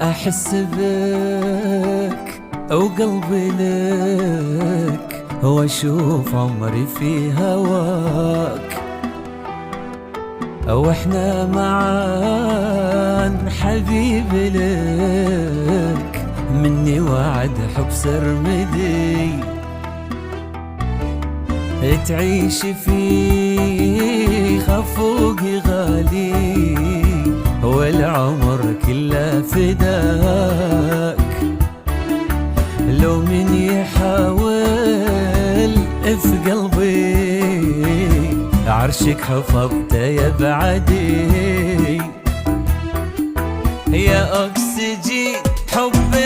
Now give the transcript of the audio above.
أحس بك وقلبي لك، وأشوف عمري في هواك، وإحنا معان حبيبي لك، مني وعد حب سرمدي تعيش في خفوقي غالي، والعمر كله فداك. لو من يحاول في قلبي، عرشك حفظته يا بعدي، يا أكسجين حبي